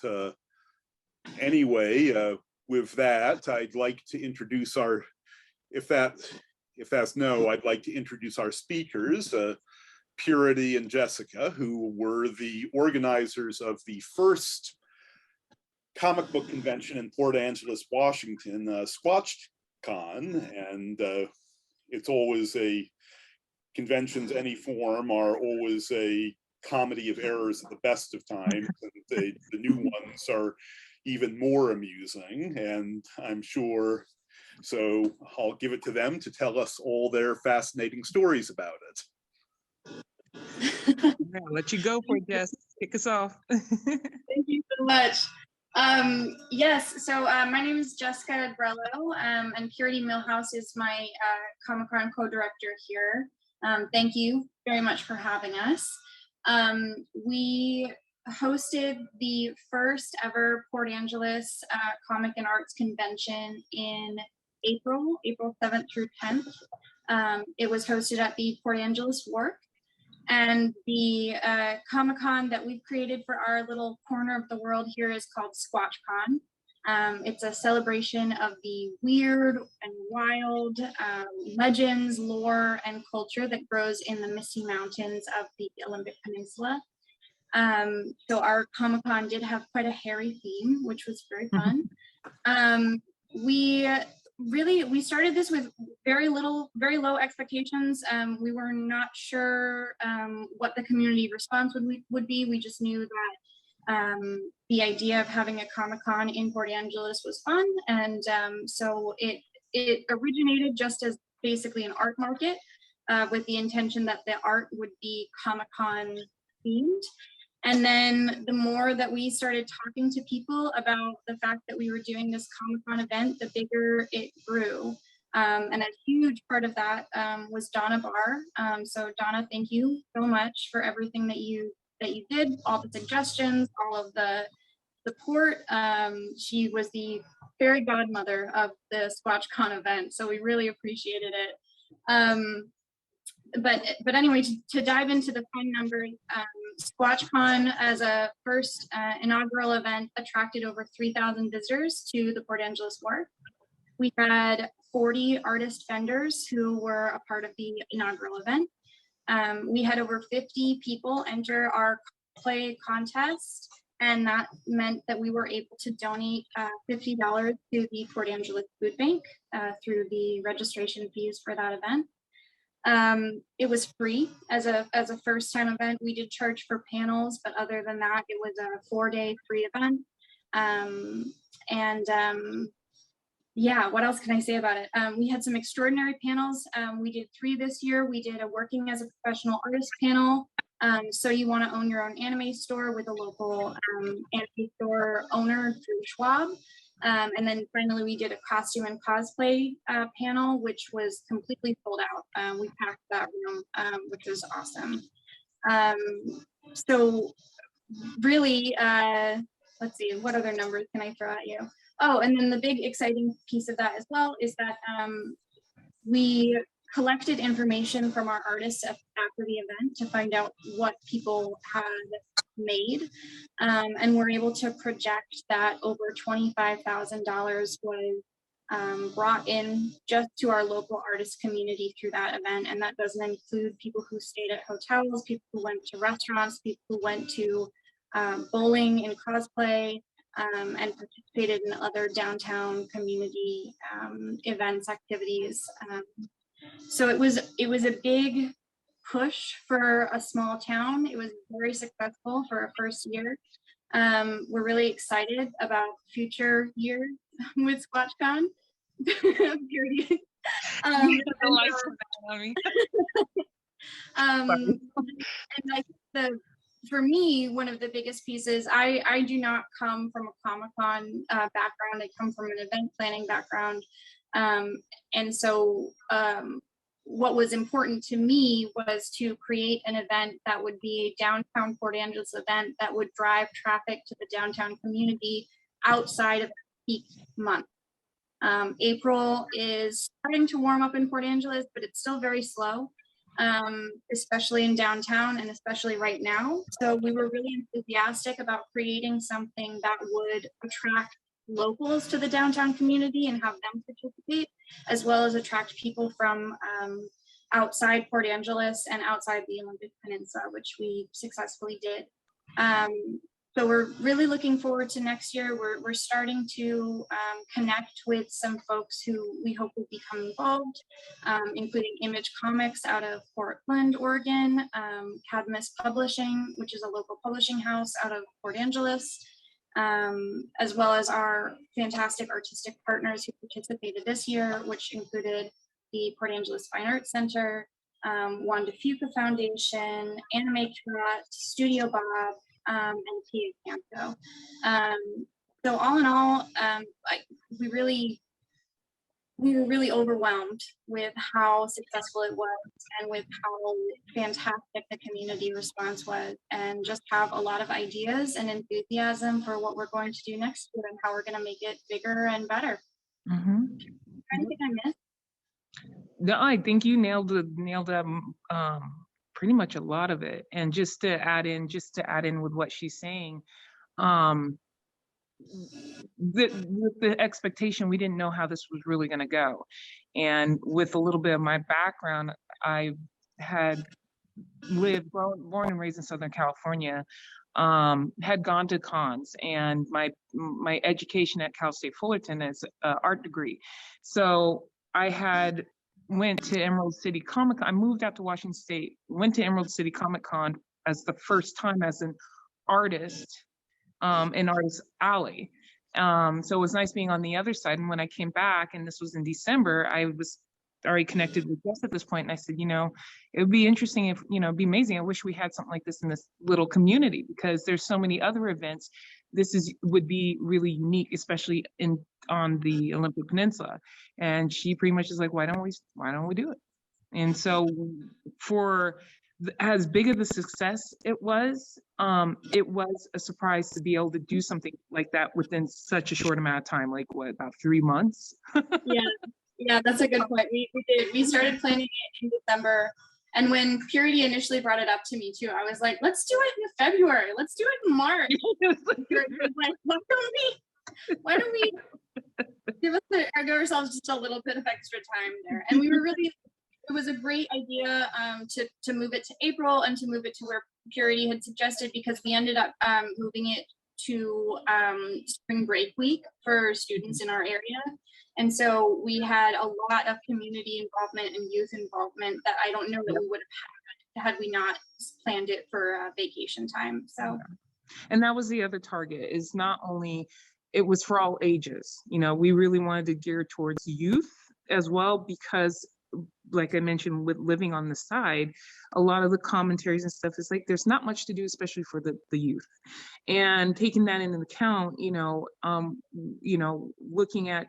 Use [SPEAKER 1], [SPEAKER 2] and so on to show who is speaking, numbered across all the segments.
[SPEAKER 1] But anyway, with that, I'd like to introduce our, if that's no, I'd like to introduce our speakers, Purity and Jessica, who were the organizers of the first comic book convention in Port Angeles, Washington, Squatchcon, and it's always conventions, any form, are always a comedy of errors at the best of times, and the new ones are even more amusing, and I'm sure, so I'll give it to them to tell us all their fascinating stories about it.
[SPEAKER 2] I'll let you go for it, Jess. Kick us off.
[SPEAKER 3] Thank you so much. Yes, so my name is Jessica Grello, and Purity Milhouse is my Comic-Con co-director here. Thank you very much for having us. We hosted the first ever Port Angeles Comic and Arts Convention in April 7th through 10th. It was hosted at the Port Angeles Wharf. And the Comic-Con that we've created for our little corner of the world here is called Squatchcon. It's a celebration of the weird and wild legends, lore, and culture that grows in the Misty Mountains of the Olympic Peninsula. So our Comic-Con did have quite a hairy theme, which was very fun. We started this with very low expectations. We were not sure what the community response would be. We just knew that the idea of having a Comic-Con in Port Angeles was fun, and so it originated just as basically an art market with the intention that the art would be Comic-Con themed. And then the more that we started talking to people about the fact that we were doing this Comic-Con event, the bigger it grew. And a huge part of that was Donna Barr. So Donna, thank you so much for everything that you did, all the suggestions, all of the support. She was the fairy godmother of the Squatchcon event, so we really appreciated it. But anyway, to dive into the fun numbers, Squatchcon as a first inaugural event attracted over 3,000 visitors to the Port Angeles Wharf. We had 40 artist vendors who were a part of the inaugural event. We had over 50 people enter our play contest, and that meant that we were able to donate $50 to the Port Angeles Food Bank through the registration fees for that event. It was free as a first time event. We did charge for panels, but other than that, it was a 4-day free event. Yeah, what else can I say about it? We had some extraordinary panels. We did 3 this year. We did a working as a professional artist panel. So you want to own your own anime store with a local anime store owner through Schwab. And then finally, we did a costume and cosplay panel, which was completely sold out. We packed that room, which was awesome. So really, let's see, what other numbers can I throw at you? Oh, and then the big exciting piece of that as well is that we collected information from our artists after the event to find out what people had made, and we're able to project that over $25,000 was brought in just to our local artist community through that event, and that doesn't include people who stayed at hotels, people who went to restaurants, people who went to bowling and cosplay, and participated in other downtown community events, activities. So it was a big push for a small town. It was very successful for a first year. We're really excited about future years with Squatchcon. Period. And I think for me, one of the biggest pieces, I do not come from a Comic-Con background. I come from an event planning background. And so what was important to me was to create an event that would be a downtown Port Angeles event that would drive traffic to the downtown community outside of the peak month. April is starting to warm up in Port Angeles, but it's still very slow. especially in downtown and especially right now. So we were really enthusiastic about creating something that would attract locals to the downtown community and have them participate, as well as attract people from outside Port Angeles and outside the Olympic Peninsula, which we successfully did. So we're really looking forward to next year. We're starting to connect with some folks who we hope will become involved, including Image Comics out of Portland, Oregon, Cadmus Publishing, which is a local publishing house out of Port Angeles, as well as our fantastic artistic partners who participated this year, which included the Port Angeles Fine Arts Center, Wanda Fuca Foundation, Anime Cat, Studio Bob, and Tia Canto. So all in all, we were really overwhelmed with how successful it was and with how fantastic the community response was, and just have a lot of ideas and enthusiasm for what we're going to do next year and how we're going to make it bigger and better. Anything I missed?
[SPEAKER 2] No, I think you nailed pretty much a lot of it. And just to add in with what she's saying, with the expectation, we didn't know how this was really going to go. And with a little bit of my background, I had born and raised in Southern California, had gone to cons, and my education at Cal State Fullerton is an art degree. So I went to Emerald City Comic Con. I moved out to Washington State, went to Emerald City Comic Con as the first time as an artist in Artist Alley. So it was nice being on the other side. And when I came back, and this was in December, I was already connected with Jess at this point. And I said, it would be interesting if, it'd be amazing. I wish we had something like this in this little community, because there's so many other events. This would be really unique, especially on the Olympic Peninsula. And she pretty much is like, why don't we do it? And so for as big of a success it was a surprise to be able to do something like that within such a short amount of time, like what, about 3 months?
[SPEAKER 3] Yeah, that's a good point. We started planning it in December. And when Purity initially brought it up to me too, I was like, let's do it in February. Let's do it in March. Like, why don't we give ourselves just a little bit of extra time there? And it was a great idea to move it to April and to move it to where Purity had suggested, because we ended up moving it to spring break week for students in our area. And so we had a lot of community involvement and youth involvement that I don't know that we would have had we not planned it for vacation time. So,
[SPEAKER 2] and that was the other target, is not only it was for all ages. We really wanted to gear towards youth as well, because like I mentioned, with living on the side, a lot of the commentaries and stuff is like, there's not much to do, especially for the youth. And taking that into account, looking at,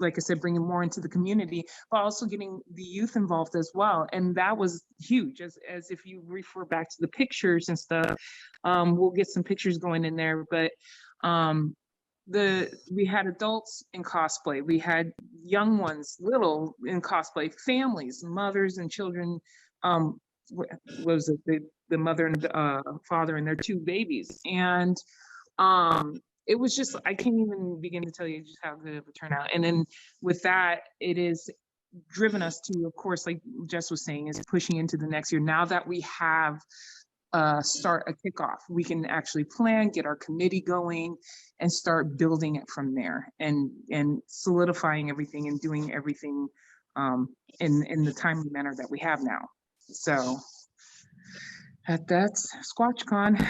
[SPEAKER 2] like I said, bringing more into the community, but also getting the youth involved as well. And that was huge, as if you refer back to the pictures and stuff, we'll get some pictures going in there, but we had adults in cosplay, we had young ones, little in cosplay, families, mothers and children, was it the mother and father and their 2 babies. And it was just, I can't even begin to tell you just how good of a turnout. And then with that, it is driven us to, of course, like Jess was saying, is pushing into the next year. Now that we have start a kickoff, we can actually plan, get our committee going, and start building it from there, and solidifying everything and doing everything in the timely manner that we have now. So that's Squatchcon.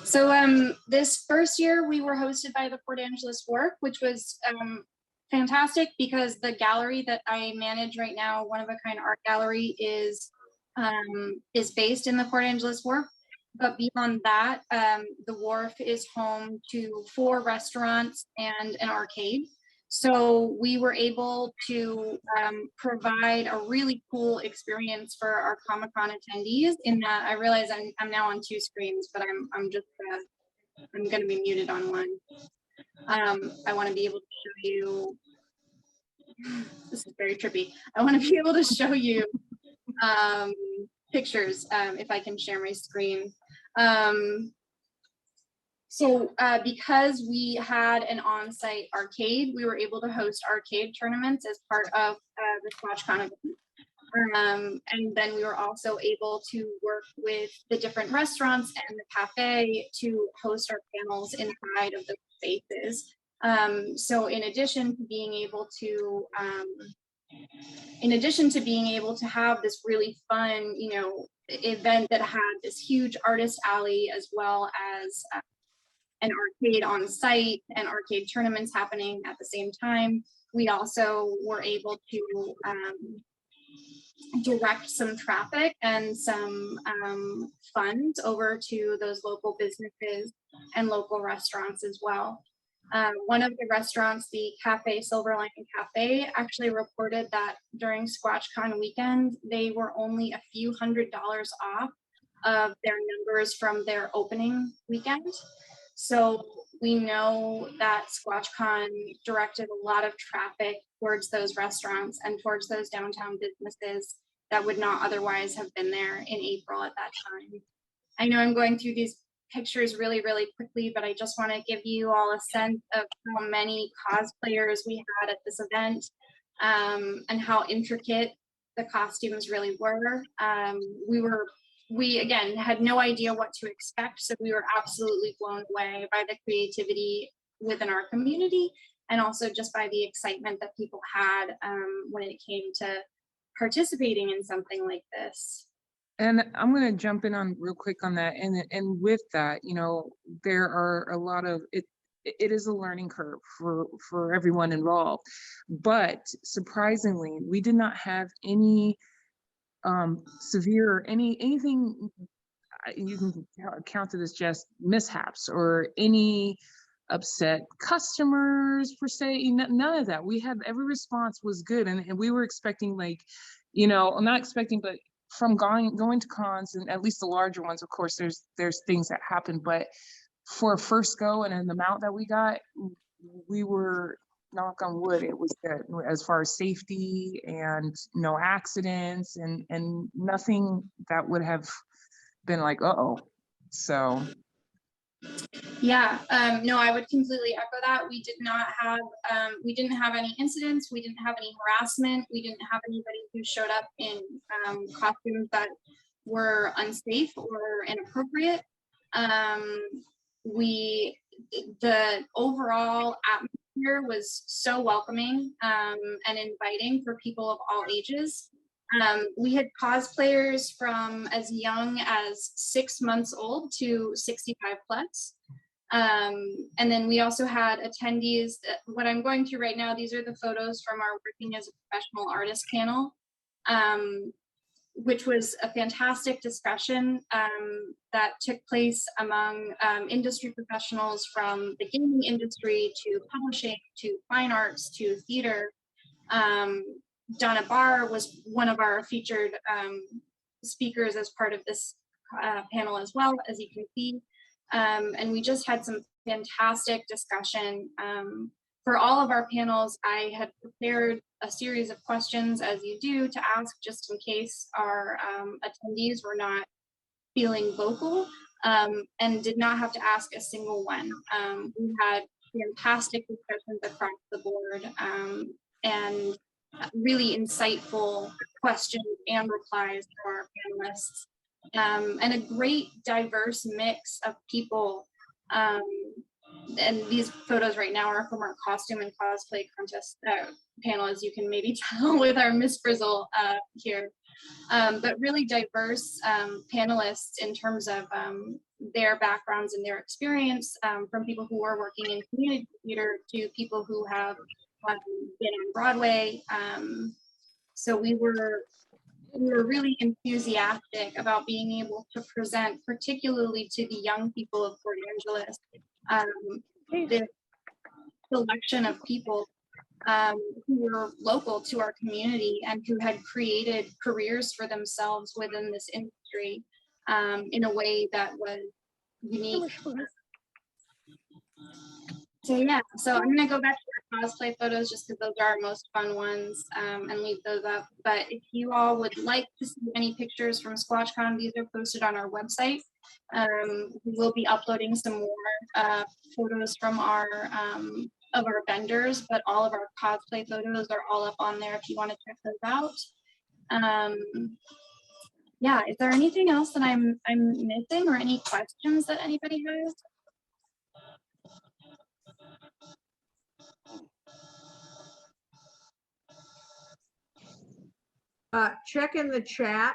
[SPEAKER 3] So this first year we were hosted by the Port Angeles Work, which was fantastic, because the gallery that I manage right now, One of a Kind Art Gallery, is based in the Port Angeles Wharf. But beyond that, the wharf is home to 4 restaurants and an arcade. So we were able to provide a really cool experience for our Comic-Con attendees, in that I realize I'm now on 2 screens, but I'm going to be muted on one. I want to be able to show you this is very trippy. I want to be able to show you pictures if I can share my screen. So because we had an on-site arcade, we were able to host arcade tournaments as part of the Squatchcon event. And then we were also able to work with the different restaurants and the cafe to host our panels inside of those spaces. So in addition to being able to have this really fun, you know, event that had this huge artist alley, as well as an arcade on site and arcade tournaments happening at the same time, we also were able to direct some traffic and some funds over to those local businesses and local restaurants as well. One of the restaurants, the Cafe Silver Lining Cafe, actually reported that during Squatchcon weekend, they were only a few $100s off of their numbers from their opening weekend. So we know that Squatchcon directed a lot of traffic towards those restaurants and towards those downtown businesses that would not otherwise have been there in April at that time. I know I'm going through these pictures really, really quickly, but I just want to give you all a sense of how many cosplayers we had at this event, and how intricate the costumes really were. We again had no idea what to expect, so we were absolutely blown away by the creativity within our community, and also just by the excitement that people had when it came to participating in something like this.
[SPEAKER 2] And I'm going to jump in on real quick on that. And with that, you know, there are a lot of it. It is a learning curve for everyone involved. But surprisingly, we did not have any severe anything you can count it as just mishaps or any upset customers per se. None of that. We had every response was good, and we were expecting, like, you know, not expecting, but from going to cons, and at least the larger ones, of course, there's things that happen, but for a first go and an amount that we got, we were, knock on wood, it was good as far as safety and no accidents and nothing that would have been like, uh-oh. So
[SPEAKER 3] yeah, no, I would completely echo that. We didn't have any incidents, we didn't have any harassment, we didn't have anybody who showed up in costumes that were unsafe or inappropriate. The overall atmosphere was so welcoming and inviting for people of all ages. We had cosplayers from as young as 6 months old to 65 plus. And then we also had attendees. What I'm going through right now, these are the photos from our Working as a Professional Artist panel, which was a fantastic discussion that took place among industry professionals from the gaming industry to publishing to fine arts to theater. Donna Barr was one of our featured speakers as part of this panel as well, as you can see. And we just had some fantastic discussion. For all of our panels, I had prepared a series of questions, as you do, to ask just in case our attendees were not feeling vocal, and did not have to ask a single one. We had fantastic discussions across the board, and really insightful questions and replies to our panelists, and a great diverse mix of people. And these photos right now are from our costume and cosplay contest panel, as you can maybe tell with our Miss Frizzle here. But really diverse panelists in terms of their backgrounds and their experience, from people who are working in community theater to people who have been on Broadway. So we were really enthusiastic about being able to present, particularly to the young people of Port Angeles, this selection of people who were local to our community and who had created careers for themselves within this industry in a way that was unique. So yeah, so I'm gonna go back to our cosplay photos just because those are our most fun ones, and leave those up. But if you all would like to see any pictures from Squatchcon, these are posted on our website. We will be uploading some more photos from our of our vendors, but all of our cosplay photos are all up on there if you want to check those out. Yeah, is there anything else that I'm missing, or any questions that anybody has?
[SPEAKER 4] Check in the chat,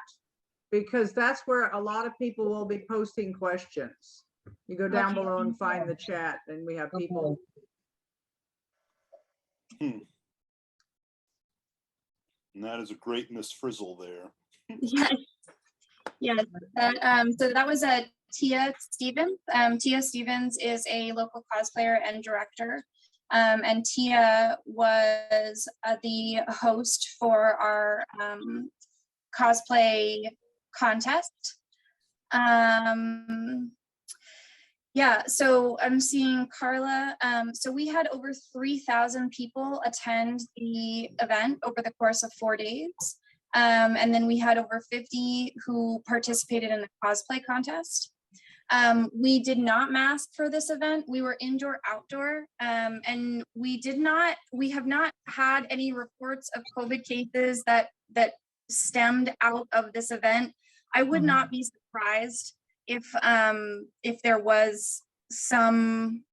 [SPEAKER 4] because that's where a lot of people will be posting questions. You go down
[SPEAKER 3] Okay.
[SPEAKER 4] below and find the chat, and we have people.
[SPEAKER 1] And that is a great Miss Frizzle there.
[SPEAKER 3] Yes. Yes. So that was Tia Stevens. Tia Stevens is a local cosplayer and director. And Tia was the host for our cosplay contest. Yeah, so I'm seeing Carla. So we had over 3,000 people attend the event over the course of 4 days. And then we had over 50 who participated in the cosplay contest. We did not mask for this event. We were indoor, outdoor, and we have not had any reports of COVID cases that stemmed out of this event. I would not be surprised if there was some.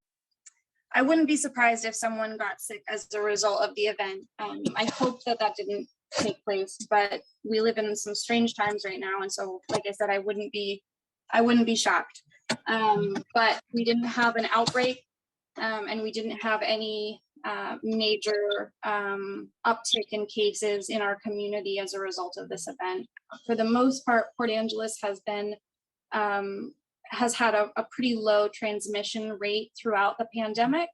[SPEAKER 3] I wouldn't be surprised if someone got sick as a result of the event. I hope that didn't take place, but we live in some strange times right now, and so, like I said, I wouldn't be shocked. But we didn't have an outbreak, and we didn't have any major uptick in cases in our community as a result of this event. For the most part, Port Angeles has had a pretty low transmission rate throughout the pandemic,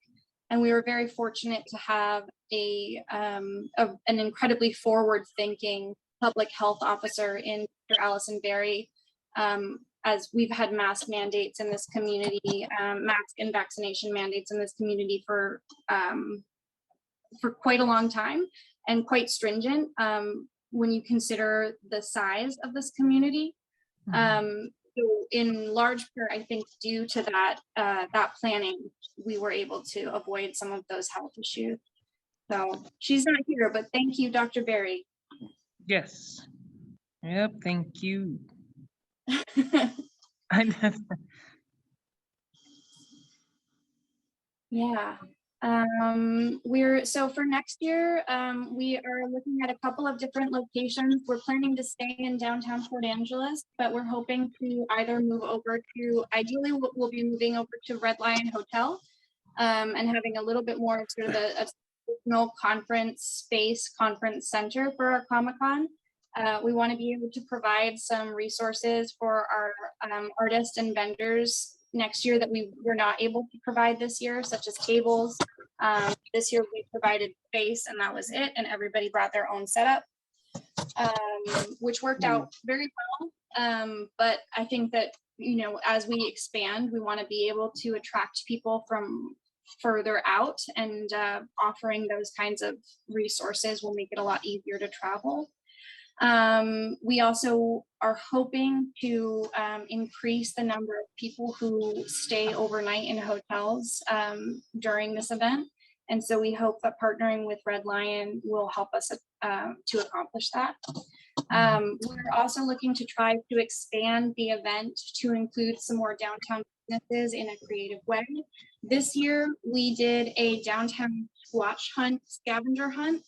[SPEAKER 3] and we were very fortunate to have an incredibly forward-thinking public health officer in Dr. Allison Berry, as we've had mask mandates in this community, mask and vaccination mandates in this community for quite a long time, and quite stringent when you consider the size of this community. So in large part, I think due to that planning, we were able to avoid some of those health issues. So she's not here, but thank you, Dr. Berry.
[SPEAKER 2] Yes. Yep, thank you.
[SPEAKER 3] Yeah. So for next year, we are looking at a couple of different locations. We're planning to stay in downtown Port Angeles, but we're hoping to either move over to, ideally we'll be moving over to Red Lion Hotel, and having a little bit more sort of a traditional conference space, conference center for our Comic-Con. We want to be able to provide some resources for our artists and vendors next year that we were not able to provide this year, such as tables. This year we provided space, and that was it, and everybody brought their own setup, which worked out very well. But I think that, as we expand, we want to be able to attract people from further out, and offering those kinds of resources will make it a lot easier to travel. We also are hoping to increase the number of people who stay overnight in hotels during this event. And so we hope that partnering with Red Lion will help us to accomplish that. We're also looking to try to expand the event to include some more downtown businesses in a creative way. This year, we did a downtown squatch hunt, scavenger hunt.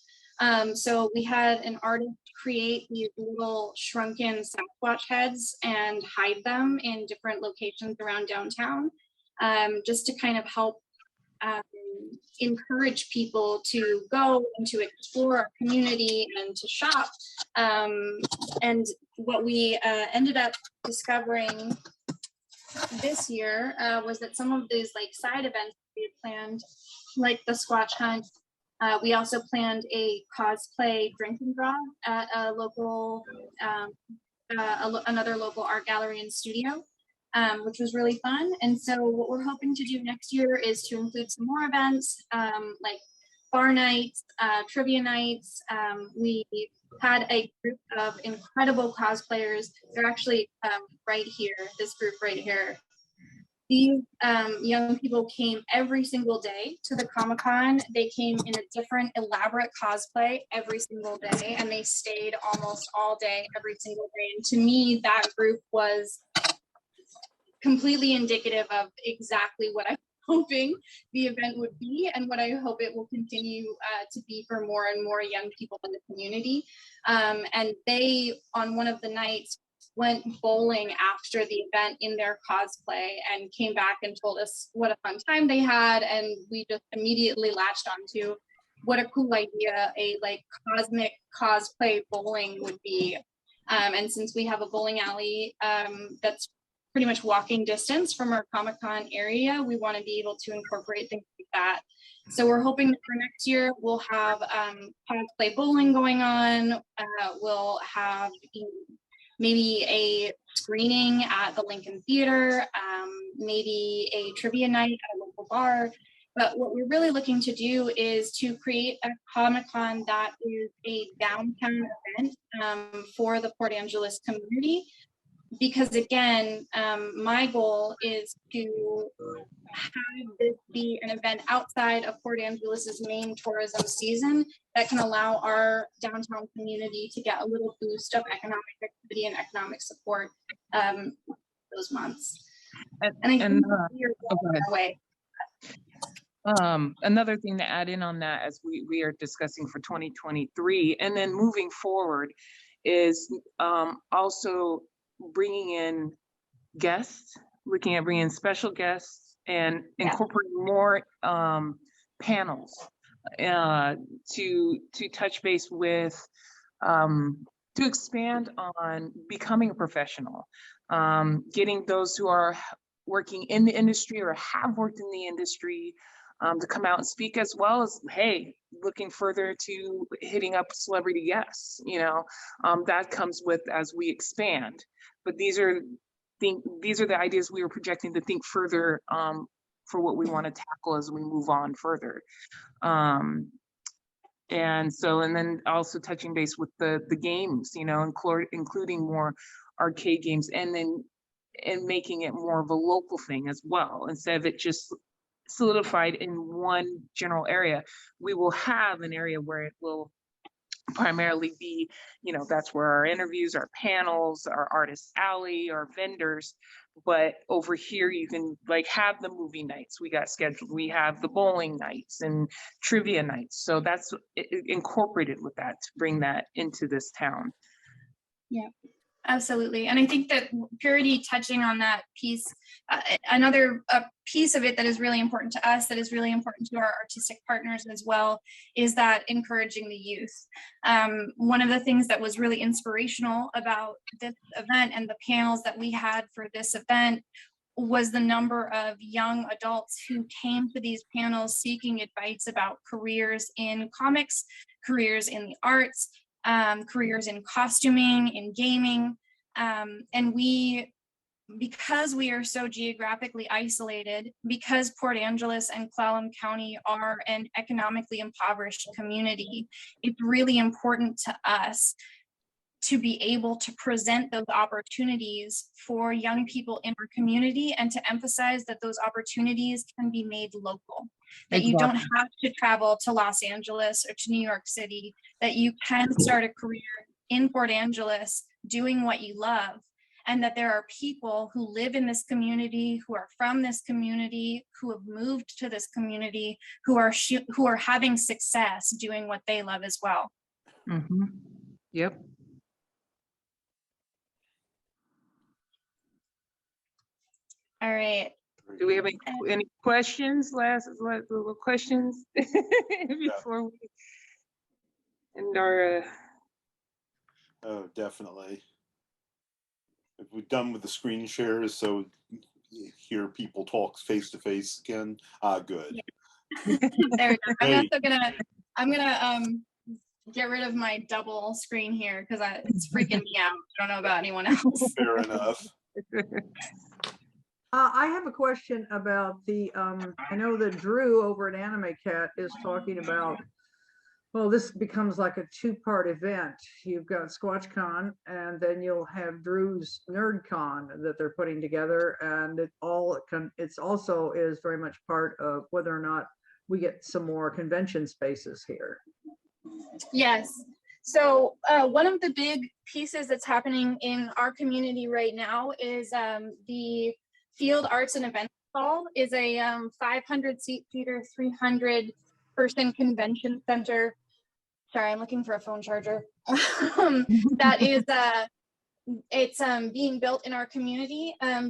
[SPEAKER 3] So we had an artist create these little shrunken Sasquatch heads and hide them in different locations around downtown, just to kind of help encourage people to go and to explore our community and to shop. And what we ended up discovering this year was that some of these side events we had planned, like the Squatch hunt, we also planned a cosplay drink and draw at a local, another local art gallery and studio. which was really fun. And so what we're hoping to do next year is to include some more events, like bar nights, trivia nights. We had a group of incredible cosplayers. They're actually right here, this group right here. These young people came every single day to the Comic-Con. They came in a different elaborate cosplay every single day, and they stayed almost all day, every single day. And to me, that group was completely indicative of exactly what I'm hoping the event would be, and what I hope it will continue to be for more and more young people in the community. And they, on one of the nights, went bowling after the event in their cosplay and came back and told us what a fun time they had. And we just immediately latched onto what a cool idea a like cosmic cosplay bowling would be. And since we have a bowling alley that's pretty much walking distance from our Comic-Con area, we want to be able to incorporate things like that. So we're hoping that for next year, we'll have cosplay bowling going on. We'll have maybe a screening at the Lincoln Theater, maybe a trivia night at a local bar. But what we're really looking to do is to create a Comic-Con that is a downtown event for the Port Angeles community. Because again, my goal is to have this be an event outside of Port Angeles' main tourism season that can allow our downtown community to get a little boost of economic activity and economic support those months. And I think we're on our way.
[SPEAKER 2] Another thing to add in on that, as we are discussing for 2023 and then moving forward, is also bringing in guests, looking at bringing in special guests and incorporating more panels to touch base with, to expand on becoming a professional, getting those who are working in the industry or have worked in the industry to come out and speak, as well as, hey, looking further to hitting up celebrity guests, that comes with as we expand. But these are the ideas we were projecting to think further for what we want to tackle as we move on further. And then also touching base with the games, including more arcade games, and making it more of a local thing as well, instead of it just solidified in one general area. We will have an area where it will primarily be, that's where our interviews, our panels, our artist alley, our vendors. But over here, you can have the movie nights we got scheduled. We have the bowling nights and trivia nights. So that's incorporated with that to bring that into this town.
[SPEAKER 3] Yeah, absolutely. And I think that Purity, touching on that piece, another piece of it that is really important to us, that is really important to our artistic partners as well, is that encouraging the youth. One of the things that was really inspirational about this event and the panels that we had for this event was the number of young adults who came to these panels seeking advice about careers in comics, careers in the arts, careers in costuming, in gaming. And because we are so geographically isolated, because Port Angeles and Clallam County are an economically impoverished community, it's really important to us to be able to present those opportunities for young people in our community, and to emphasize that those opportunities can be made local, that you don't have to travel to Los Angeles or to New York City, that you can start a career in Port Angeles doing what you love, and that there are people who live in this community, who are from this community, who have moved to this community, who are having success doing what they love as well.
[SPEAKER 2] Mm-hmm. Yep.
[SPEAKER 3] All right.
[SPEAKER 2] Do we have any questions? Last little questions before we end our.
[SPEAKER 1] Oh, definitely. If we're done with the screen shares, so you hear people talk face to face again. Good.
[SPEAKER 3] Yeah. There we go. I'm gonna get rid of my double screen here because it's freaking me out. I don't know about anyone else.
[SPEAKER 1] Fair enough.
[SPEAKER 4] I have a question about the, I know that Drew over at Anime Cat is talking about, well, this becomes like a two-part event. You've got Squatchcon, and then you'll have Drew's NerdCon that they're putting together, and it's also is very much part of whether or not we get some more convention spaces here.
[SPEAKER 3] Yes. So one of the big pieces that's happening in our community right now is the Field Arts and Events Hall is a 500 seat theater, 300 person convention center. Sorry, I'm looking for a phone charger. That is, it's being built in our community. I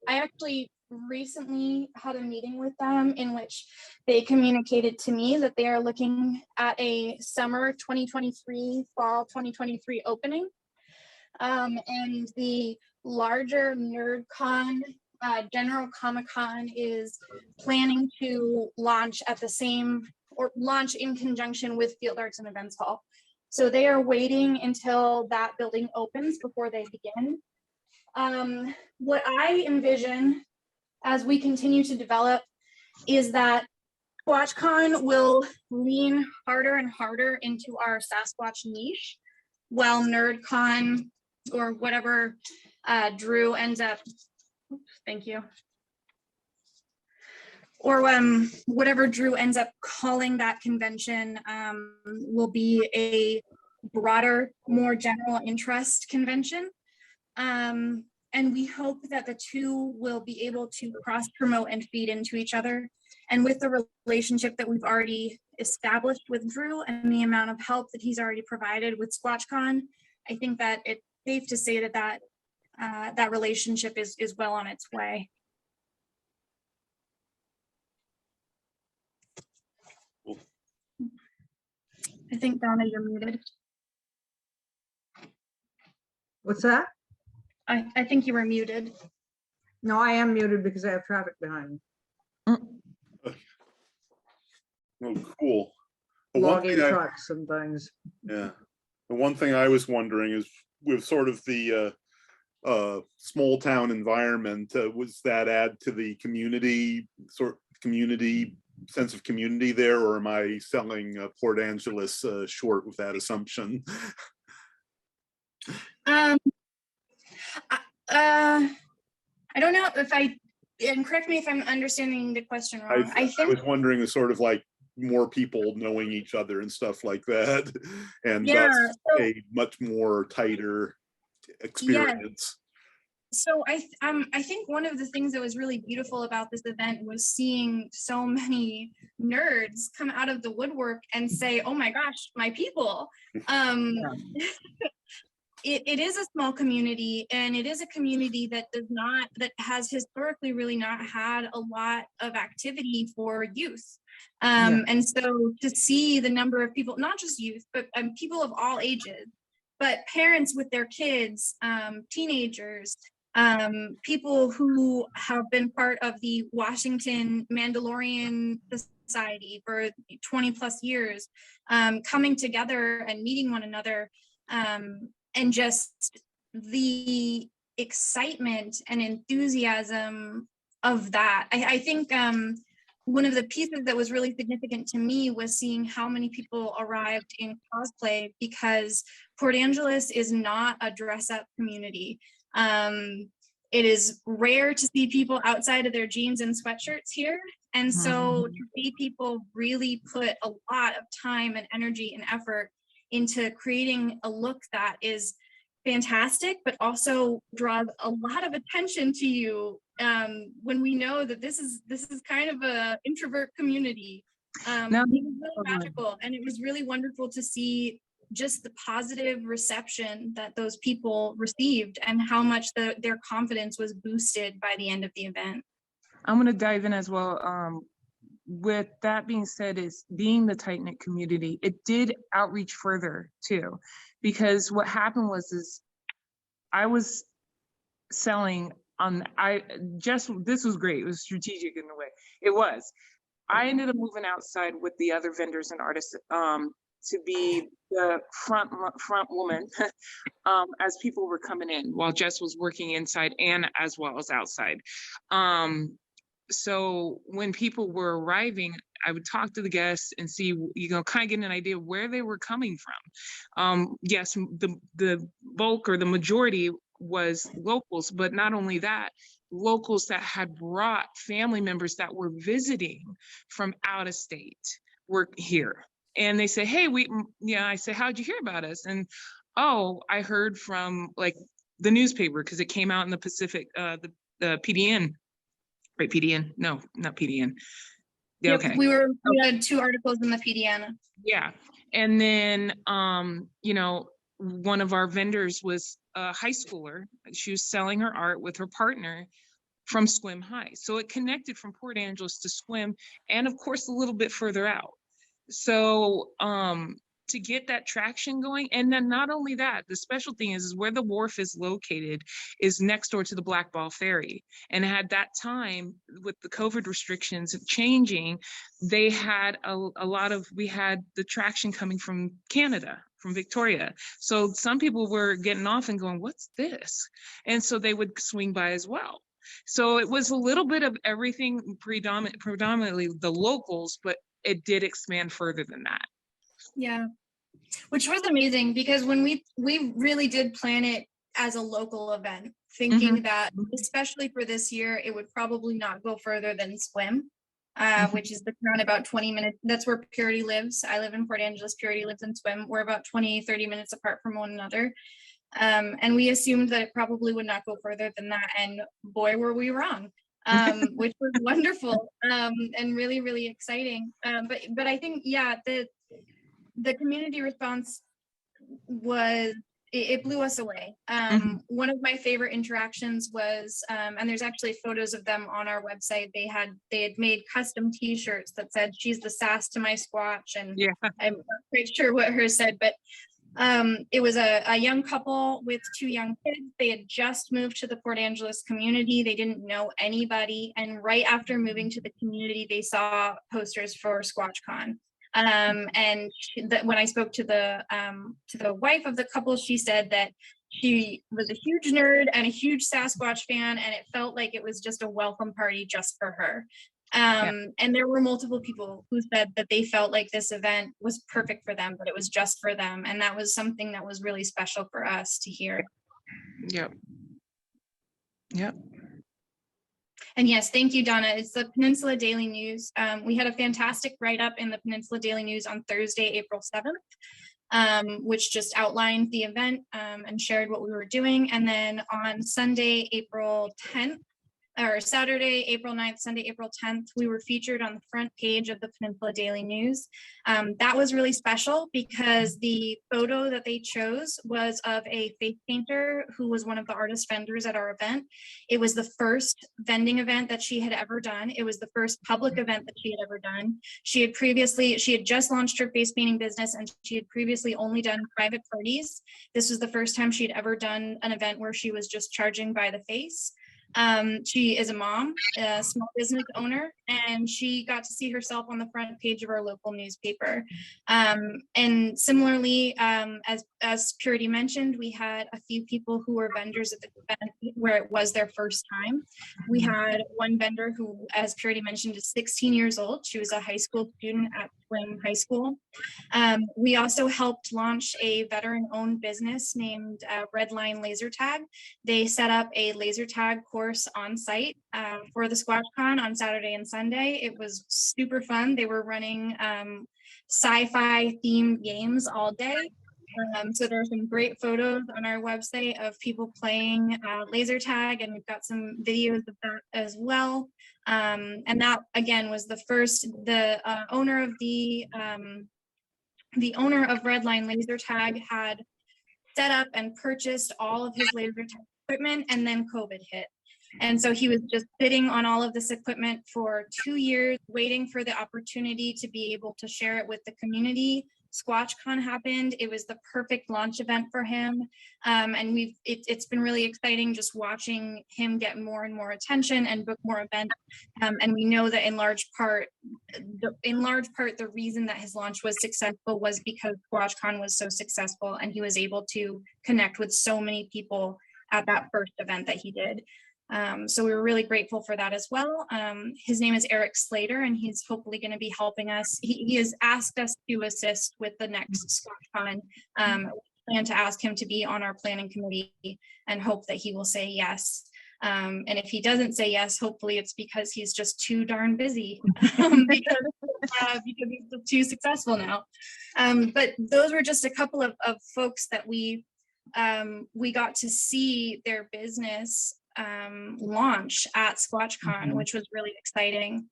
[SPEAKER 3] actually recently had a meeting with them in which they communicated to me that they are looking at a summer 2023, fall 2023 opening. And the larger NerdCon, General Comic-Con is planning to launch at the same, or launch in conjunction with Field Arts and Events Hall. So they are waiting until that building opens before they begin. What I envision as we continue to develop is that Squatchcon will lean harder and harder into our Sasquatch niche, while NerdCon, or whatever Drew ends up, thank you. Or whatever Drew ends up calling that convention will be a broader, more general interest convention. And we hope that the two will be able to cross promote and feed into each other. And with the relationship that we've already established with Drew and the amount of help that he's already provided with Squatchcon, I think that it's safe to say that that relationship is well on its way. I think, Donna, you're muted.
[SPEAKER 4] What's that?
[SPEAKER 3] I think you were muted.
[SPEAKER 4] No, I am muted because I have traffic behind me.
[SPEAKER 1] Oh, cool. But one
[SPEAKER 4] Logging
[SPEAKER 1] thing
[SPEAKER 4] trucks and things.
[SPEAKER 1] yeah. The one thing I was wondering is with sort of the small town environment, was that add to the community sense of community there, or am I selling Port Angeles short with that assumption?
[SPEAKER 3] I don't know if and correct me if I'm understanding the question wrong.
[SPEAKER 1] I was wondering is sort of like more people knowing each other and stuff like that, and
[SPEAKER 3] yeah,
[SPEAKER 1] thus
[SPEAKER 3] so,
[SPEAKER 1] a much more tighter experience.
[SPEAKER 3] So I think one of the things that was really beautiful about this event was seeing so many nerds come out of the woodwork and say, "Oh my gosh, my people." It is a small community, and it is a community that has historically really not had a lot of activity for youth. And so to see the number of people, not just youth, but people of all ages, but parents with their kids, teenagers, people who have been part of the Washington Mandalorian Society for 20 plus years, coming together and meeting one another, and just the excitement and enthusiasm of that. I think one of the pieces that was really significant to me was seeing how many people arrived in cosplay, because Port Angeles is not a dress-up community. It is rare to see people outside of their jeans and sweatshirts here. And so to see people really put a lot of time and energy and effort into creating a look that is fantastic, but also draws a lot of attention to you, when we know that this is kind of a introvert community. It was really magical, and it was really wonderful to see just the positive reception that those people received, and how much their confidence was boosted by the end of the event.
[SPEAKER 2] I'm going to dive in as well. With that being said, is being the tight-knit community, it did outreach further too, because what happened was I was selling on, this was great. It was strategic in a way. It was. I ended up moving outside with the other vendors and artists to be the front woman as people were coming in, while Jess was working inside and as well as outside. So when people were arriving, I would talk to the guests and see, kind of get an idea of where they were coming from. Yes, the bulk or the majority was locals, but not only that, locals that had brought family members that were visiting from out of state were here. And they say, hey, I say, how'd you hear about us? And, oh, I heard from like the newspaper, because it came out in the Pacific, the PDN. Right, PDN? No, not PDN. Yeah,
[SPEAKER 3] Yep,
[SPEAKER 2] okay.
[SPEAKER 3] we had 2 articles in the PDN.
[SPEAKER 2] Yeah. And then, one of our vendors was a high schooler. She was selling her art with her partner from Sequim High. So it connected from Port Angeles to Sequim, and of course, a little bit further out. So, to get that traction going. And then not only that, the special thing is where the wharf is located is next door to the Black Ball Ferry. And at that time, with the COVID restrictions changing, they had we had the traction coming from Canada, from Victoria. So some people were getting off and going, what's this? And so they would swing by as well. So it was a little bit of everything, predominantly the locals, but it did expand further than that.
[SPEAKER 3] Yeah, which was amazing, because when we really did plan it as a local event, thinking that especially for this year, it would probably not go further than Sequim, which is around about 20 minutes. That's where Purity lives. I live in Port Angeles. Purity lives in Sequim. We're about 20-30 minutes apart from one another. And we assumed that it probably would not go further than that. And boy, were we wrong. Which was wonderful, and really, really exciting. But I think, yeah, the community response was, it blew us away. One of my favorite interactions was, and there's actually photos of them on our website. They had made custom T-shirts that said, "She's the sass to my Squatch," and yeah. I'm not quite sure what hers said, but it was a young couple with 2 young kids. They had just moved to the Port Angeles community. They didn't know anybody, and right after moving to the community, they saw posters for Squatchcon. And when I spoke to the wife of the couple, she said that she was a huge nerd and a huge Sasquatch fan, and it felt like it was just a welcome party just for her. And there were multiple people who said that they felt like this event was perfect for them, but it was just for them. And that was something that was really special for us to hear.
[SPEAKER 2] Yep.
[SPEAKER 3] And yes, thank you, Donna. It's the Peninsula Daily News. We had a fantastic write-up in the Peninsula Daily News on Thursday, April 7th, which just outlined the event and shared what we were doing. And then on Sunday, April 10th, or Saturday, April 9th, Sunday, April 10th, we were featured on the front page of the Peninsula Daily News. That was really special because the photo that they chose was of a face painter who was one of the artist vendors at our event. It was the first vending event that she had ever done. It was the first public event that she had ever done. She had just launched her face painting business, and she had previously only done private parties. This was the first time she had ever done an event where she was just charging by the face. She is a mom, a small business owner, and she got to see herself on the front page of our local newspaper. And similarly, as Purity mentioned, we had a few people who were vendors at the event where it was their first time. We had one vendor who, as Purity mentioned, is 16 years old. She was a high school student at Swim High School. We also helped launch a veteran-owned business named Red Line Laser Tag. They set up a laser tag course on site for the Squatchcon on Saturday and Sunday. It was super fun. They were running sci-fi themed games all day. So there are some great photos on our website of people playing laser tag, and we've got some videos of that as well. And that again was the owner of Red Line Laser Tag had set up and purchased all of his laser tag equipment, and then COVID hit. And so he was just sitting on all of this equipment for 2 years, waiting for the opportunity to be able to share it with the community. Squatchcon happened, it was the perfect launch event for him. And it's been really exciting just watching him get more and more attention and book more events. And we know that in large part, the reason that his launch was successful was because Squatchcon was so successful and he was able to connect with so many people at that first event that he did. So we were really grateful for that as well. His name is Eric Slater, and he's hopefully going to be helping us. He has asked us to assist with the next Squatchcon. We plan to ask him to be on our planning committee and hope that he will say yes. And if he doesn't say yes, hopefully it's because he's just too darn busy because he's just too successful now. But those were just a couple of folks that we got to see their business launch at Squatchcon, which was really exciting.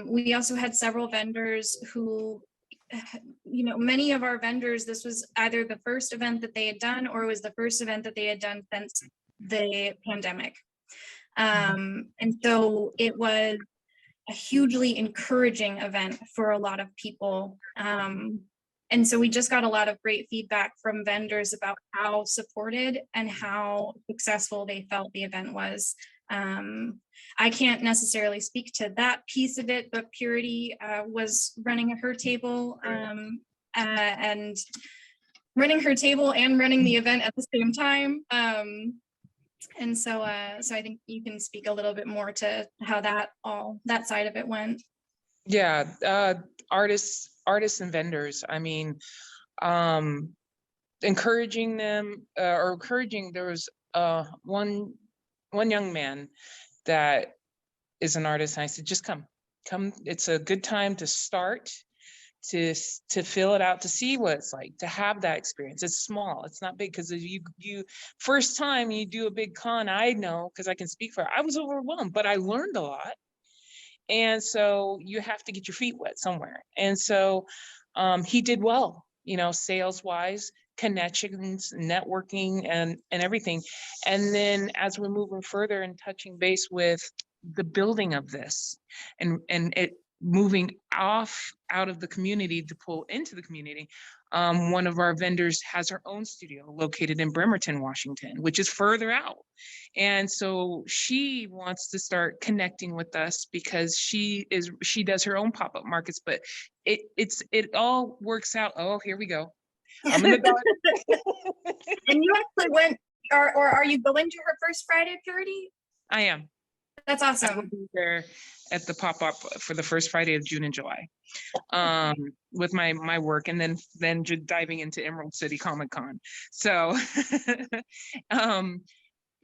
[SPEAKER 3] We also had several vendors who, many of our vendors, this was either the first event that they had done or it was the first event that they had done since the pandemic. And so it was a hugely encouraging event for a lot of people. And so we just got a lot of great feedback from vendors about how supported and how successful they felt the event was. I can't necessarily speak to that piece of it, but Purity was running her table and running her table and running the event at the same time. And so I think you can speak a little bit more to how that side of it went.
[SPEAKER 2] Yeah, artists and vendors. I mean, encouraging them there was one young man that is an artist, and I said, just come. It's a good time to start, to fill it out, to see what it's like, to have that experience. It's small, it's not big, because you first time you do a big con, I know, because I can speak for it, I was overwhelmed, but I learned a lot. And so you have to get your feet wet somewhere. And so he did well, sales wise, connections, networking, and everything. And then as we're moving further and touching base with the building of this and it moving out of the community to pull into the community, one of our vendors has her own studio located in Bremerton, Washington, which is further out. And so she wants to start connecting with us because she does her own pop-up markets, but it all works out. Oh, here we go. I'm in the dark.
[SPEAKER 3] And you actually went, or are you going to her first Friday, Purity?
[SPEAKER 2] I am.
[SPEAKER 3] That's awesome.
[SPEAKER 2] I will be there at the pop-up for the first Friday of June and July, with my work, and then just diving into Emerald City Comic Con. So,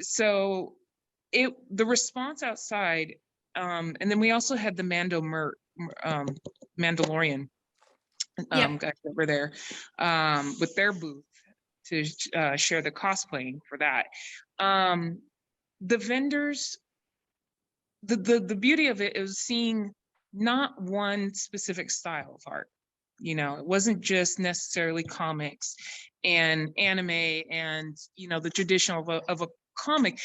[SPEAKER 2] so the response outside, and then we also had the Mandalorian guys over there with their booth to share the cosplaying for that. The vendors. The beauty of it is seeing not one specific style of art. It wasn't just necessarily comics and anime and the traditional of a comic.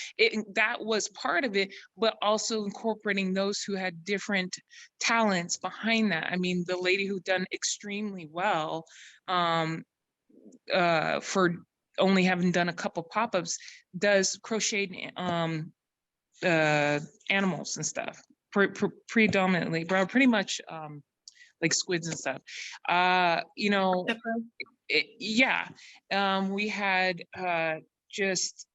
[SPEAKER 2] That was part of it, but also incorporating those who had different talents behind that. I mean, the lady who done extremely well for only having done a couple pop-ups does crocheted animals and stuff, predominantly, but pretty much like squids and stuff. We had just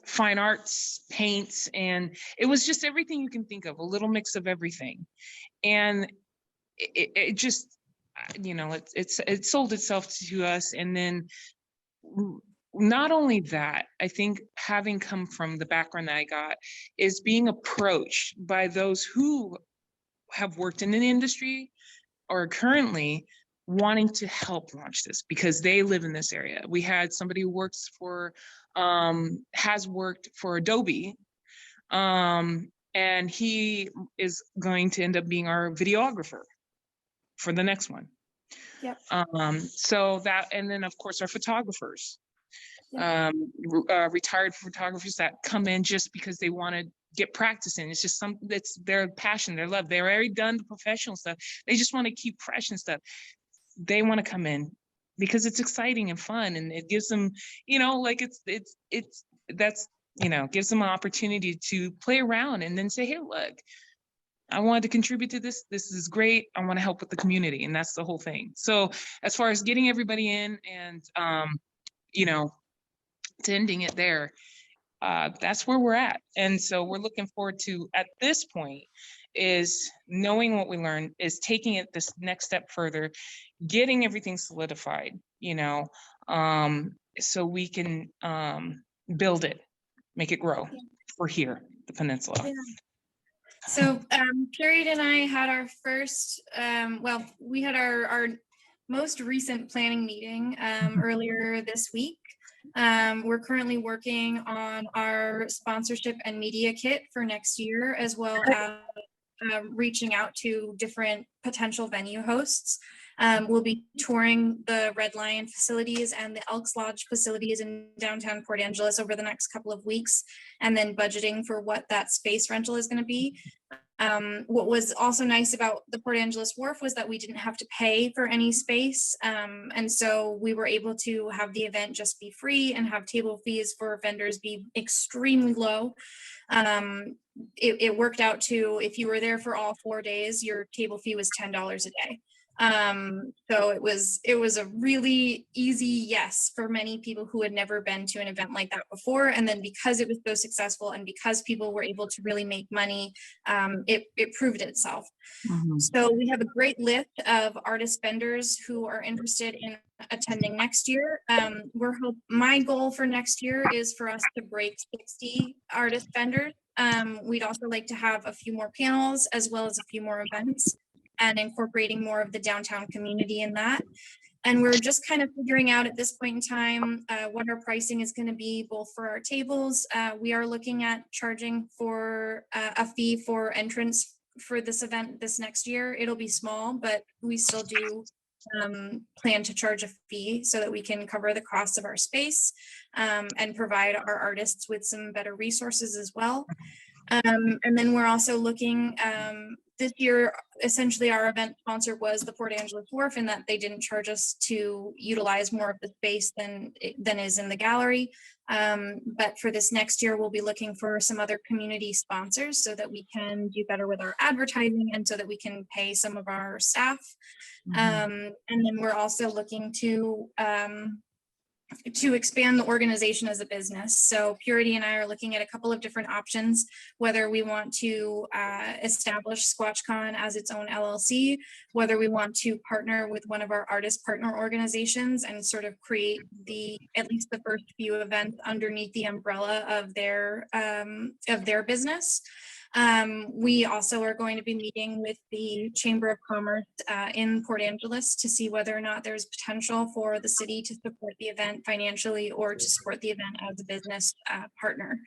[SPEAKER 2] fine arts, paints, and it was just everything you can think of, a little mix of everything. And it just, it sold itself to us. And then not only that, I think having come from the background that I got is being approached by those who have worked in the industry or are currently wanting to help launch this because they live in this area. We had somebody who has worked for Adobe, and he is going to end up being our videographer for the next one.
[SPEAKER 3] Yep.
[SPEAKER 2] So that, and then of course our photographers. Retired photographers that come in just because they want to get practice in. It's just that's their passion, their love. They're already done the professional stuff. They just want to keep fresh and stuff. they want to come in because it's exciting and fun, and it gives them, like that's, gives them an opportunity to play around and then say, hey, look, I wanted to contribute to this. This is great. I want to help with the community. And that's the whole thing. So as far as getting everybody in and, to ending it there, that's where we're at. And so we're looking forward to, at this point, is knowing what we learned, is taking it this next step further, getting everything solidified, so we can build it, make it grow for here, the peninsula.
[SPEAKER 3] Yeah. So Carrie and I had our first, we had our most recent planning meeting earlier this week. We're currently working on our sponsorship and media kit for next year, as well as reaching out to different potential venue hosts. We'll be touring the Red Lion facilities and the Elks Lodge facilities in downtown Port Angeles over the next couple of weeks, and then budgeting for what that space rental is going to be. What was also nice about the Port Angeles Wharf was that we didn't have to pay for any space. And so we were able to have the event just be free and have table fees for vendors be extremely low. It worked out to, if you were there for all 4 days, your table fee was $10 a day. So it was a really easy yes for many people who had never been to an event like that before. And then because it was so successful and because people were able to really make money, it proved itself.
[SPEAKER 2] Mm-hmm.
[SPEAKER 3] So we have a great list of artist vendors who are interested in attending next year. My goal for next year is for us to break 60 artist vendors. We'd also like to have a few more panels as well as a few more events, and incorporating more of the downtown community in that. And we're just kind of figuring out at this point in time what our pricing is going to be, both for our tables. We are looking at charging for a fee for entrance for this event this next year. It'll be small, but we still do plan to charge a fee so that we can cover the cost of our space and provide our artists with some better resources as well. And then we're also looking, this year, essentially our event sponsor was the Port Angeles Wharf, in that they didn't charge us to utilize more of the space than is in the gallery. But for this next year, we'll be looking for some other community sponsors so that we can do better with our advertising and so that we can pay some of our staff. And then we're also looking to expand the organization as a business. So Purity and I are looking at a couple of different options, whether we want to establish Squatchcon as its own LLC, whether we want to partner with one of our artist partner organizations and sort of create at least the first few events underneath the umbrella of their business. We also are going to be meeting with the Chamber of Commerce in Port Angeles to see whether or not there's potential for the city to support the event financially or to support the event as a business partner.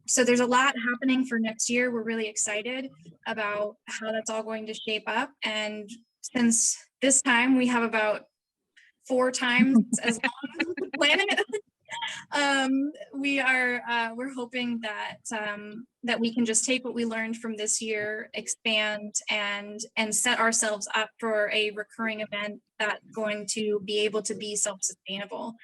[SPEAKER 3] So there's a lot happening for next year. We're really excited about how that's all going to shape up. And since this time we have about 4 times as long as the planet. We're hoping that we can just take what we learned from this year, expand and set ourselves up for a recurring event that's going to be able to be self-sustainable.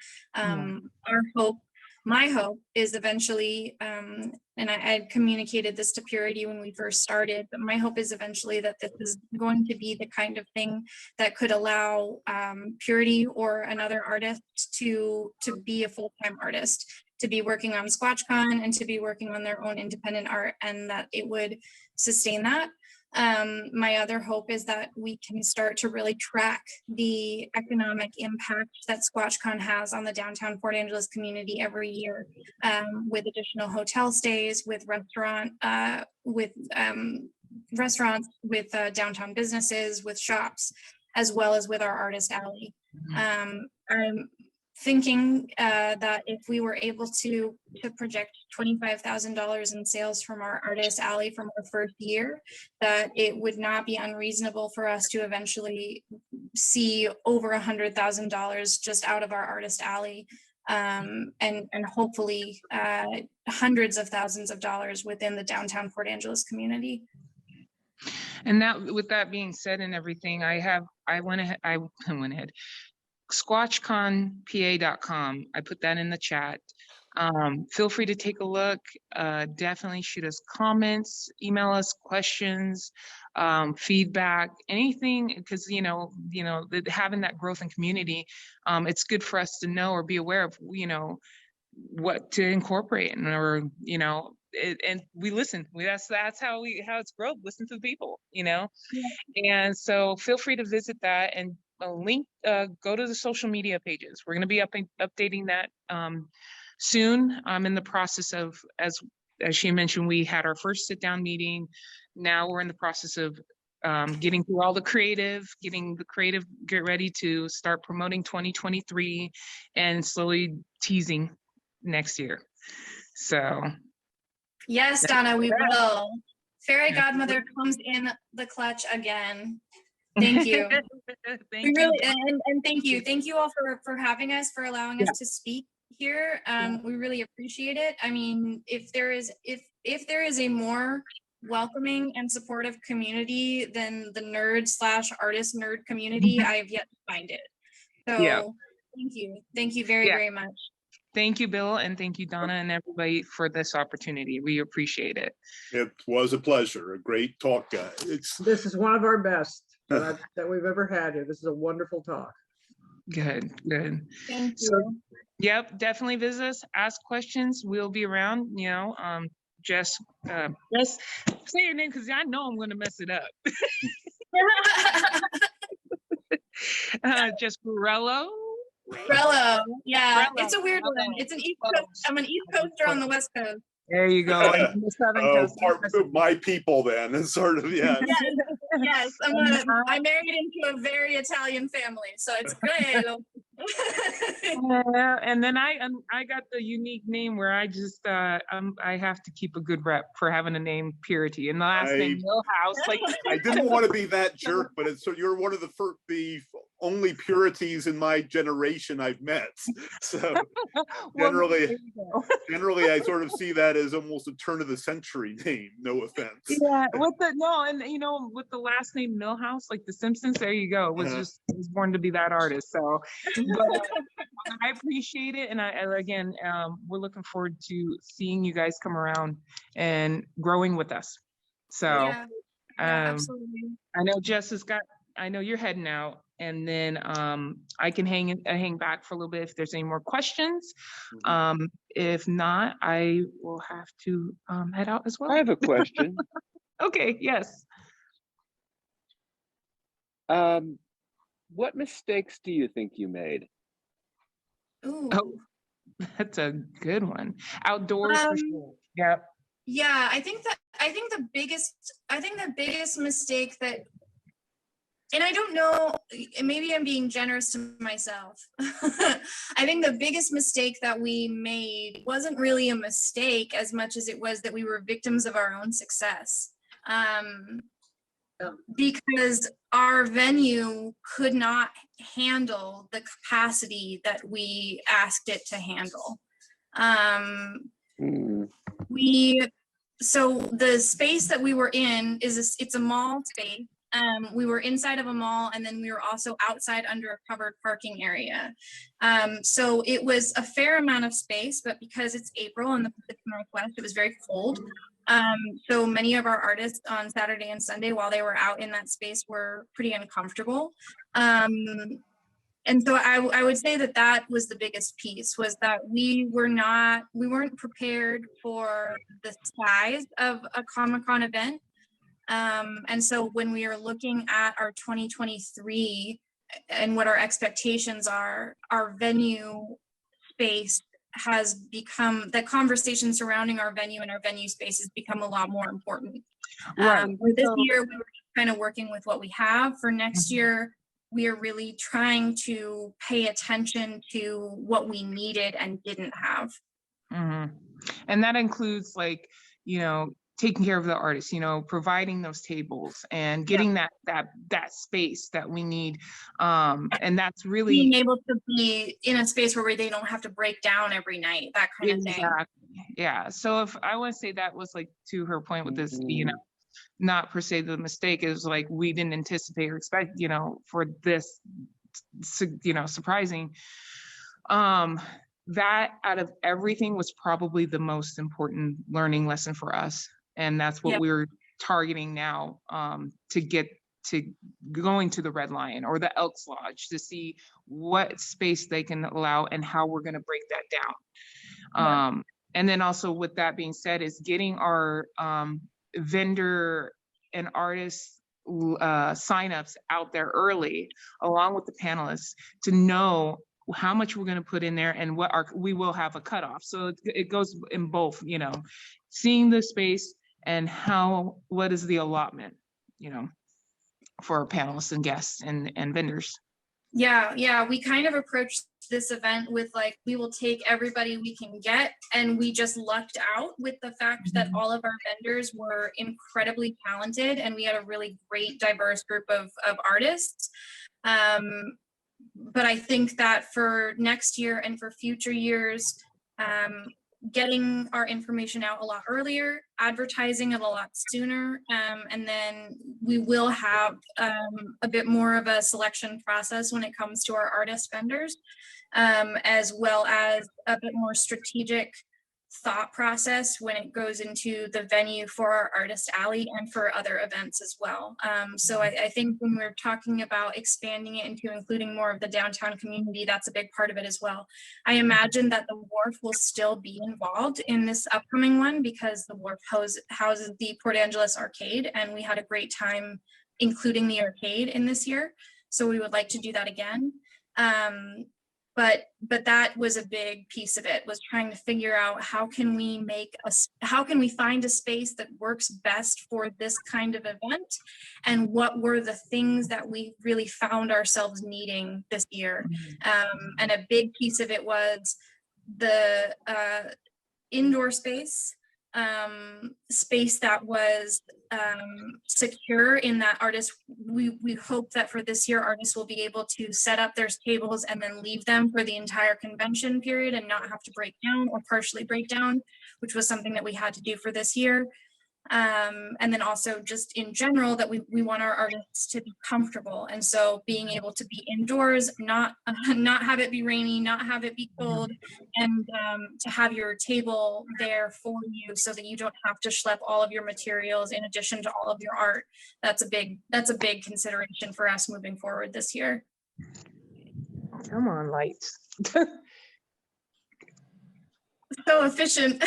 [SPEAKER 3] My hope is eventually, and I had communicated this to Purity when we first started, but my hope is eventually that this is going to be the kind of thing that could allow Purity or another artist to be a full-time artist, to be working on Squatchcon and to be working on their own independent art, and that it would sustain that. My other hope is that we can start to really track the economic impact that Squatchcon has on the downtown Port Angeles community every year, with additional hotel stays, with restaurants, with downtown businesses, with shops, as well as with our artist alley. I'm thinking that if we were able to project $25,000 in sales from our artist alley from our first year, that it would not be unreasonable for us to eventually see over $100,000 just out of our artist alley, and hopefully hundreds of thousands of dollars within the downtown Port Angeles community.
[SPEAKER 2] And that, with that being said and everything, I went ahead, squatchconpa.com. I put that in the chat. Feel free to take a look. Definitely shoot us comments, email us questions, feedback, anything, because having that growth in community, it's good for us to know or be aware of, what to incorporate, or and we listen. That's how it's growth. Listen to the people, And so feel free to visit that, and go to the social media pages. We're going to be updating that soon. I'm in the process of, as she mentioned, we had our first sit down meeting. Now we're in the process of getting through all the creative, get ready to start promoting 2023 and slowly teasing next year. So
[SPEAKER 3] yes, Donna, we will. Fairy godmother comes in the clutch again. Thank you.
[SPEAKER 2] Thank
[SPEAKER 3] we
[SPEAKER 2] you.
[SPEAKER 3] really and thank you all for having us, for allowing us to speak here. We really appreciate it. I mean, if there is a more welcoming and supportive community than the nerd/artist nerd community, I have yet to find it. So thank you very much.
[SPEAKER 2] Thank you, Bill, and thank you, Donna, and everybody for this opportunity. We appreciate it.
[SPEAKER 1] It was a pleasure. A great talk, guys.
[SPEAKER 4] This is one of our best that we've ever had here. This is a wonderful talk.
[SPEAKER 2] Good.
[SPEAKER 3] Thank you.
[SPEAKER 2] So, yep, definitely visit us, ask questions. We'll be around, Jess, say your name, because I know I'm going to mess it up. Jess Grello.
[SPEAKER 3] Grello, yeah,
[SPEAKER 2] Grello.
[SPEAKER 3] it's a weird one. It's an East Coast. I'm an East Coaster on the West Coast.
[SPEAKER 2] There you go. And the Southern Coast.
[SPEAKER 1] Part of my people then, is sort of, yes.
[SPEAKER 3] Yes, I married into a very Italian family, so it's great.
[SPEAKER 2] And then I got the unique name where I just I have to keep a good rep for having a name Purity, and the last name Milhouse. Like,
[SPEAKER 1] I didn't want to be that jerk, but you're one of the only Purities in my generation I've met. So generally I sort of see that as almost a turn of the century name. No offense.
[SPEAKER 2] Yeah, with the last name Milhouse, like The Simpsons, there you go. Was born to be that artist. So but, I appreciate it, and again, we're looking forward to seeing you guys come around and growing with us. So
[SPEAKER 3] absolutely.
[SPEAKER 2] I know Jess I know you're heading out, and then I can hang back for a little bit if there's any more questions. If not, I will have to head out as well.
[SPEAKER 5] I have a question.
[SPEAKER 2] Okay, yes.
[SPEAKER 5] What mistakes do you think you made?
[SPEAKER 3] Ooh.
[SPEAKER 2] Oh, that's a good one. Outdoors for sure. Yep.
[SPEAKER 3] Yeah, I think the biggest mistake that, and I don't know, maybe I'm being generous to myself. I think the biggest mistake that we made wasn't really a mistake as much as it was that we were victims of our own success. Because our venue could not handle the capacity that we asked it to handle. So the space that we were in it's a mall space. We were inside of a mall, and then we were also outside under a covered parking area. So it was a fair amount of space, but because it's April in the Pacific Northwest, it was very cold. So many of our artists on Saturday and Sunday, while they were out in that space, were pretty uncomfortable. And so I would say that was the biggest piece, was that we weren't prepared for the size of a Comic-Con event. And so when we are looking at our 2023 and what our expectations are, our venue space has become, the conversation surrounding our venue and our venue space has become a lot more important.
[SPEAKER 2] Right.
[SPEAKER 3] This year, we were kind of working with what we have. For next year, we are really trying to pay attention to what we needed and didn't have.
[SPEAKER 2] And that includes, like, taking care of the artists, providing those tables and getting that space that we need. And that's really
[SPEAKER 3] being able to be in a space where they don't have to break down every night, that kind of thing.
[SPEAKER 2] Yeah. So if I want to say, that was, like, to her point with this, not per se the mistake. It was like, we didn't anticipate or expect, you know, for this, you know, surprising. That out of everything was probably the most important learning lesson for us. And that's what we're targeting now, to get to going to the Red Lion or the Elks Lodge to see what space they can allow and how we're going to break that down. And then also with that being said is getting our vendor and artist signups out there early, along with the panelists, to know how much we're going to put in there and what we will have a cutoff. So it goes in both, you know, seeing the space and what is the allotment, you know, for our panelists and guests and vendors.
[SPEAKER 3] Yeah, we kind of approached this event with like, we will take everybody we can get, and we just lucked out with the fact that all of our vendors were incredibly talented, and we had a really great diverse group of artists. But I think that for next year and for future years, getting our information out a lot earlier, advertising it a lot sooner, and then we will have a bit more of a selection process when it comes to our artist vendors, as well as a bit more strategic thought process when it goes into the venue for our artist alley and for other events as well. So I think when we're talking about expanding it into including more of the downtown community, that's a big part of it as well. I imagine that the Wharf will still be involved in this upcoming one because the Wharf houses the Port Angeles Arcade, and we had a great time including the arcade in this year. So we would like to do that again. But that was a big piece of it, was trying to figure out how can we find a space that works best for this kind of event, and what were the things that we really found ourselves needing this year. And a big piece of it was the indoor space that was secure, in that artists, we hope that for this year artists will be able to set up their tables and then leave them for the entire convention period and not have to break down or partially break down, which was something that we had to do for this year. And then also just in general that we want our artists to be comfortable, and so being able to be indoors, not have it be rainy, not have it be cold, and to have your table there for you so that you don't have to schlep all of your materials in addition to all of your art. That's a big consideration for us moving forward this year.
[SPEAKER 2] Come on, lights.
[SPEAKER 3] So efficient.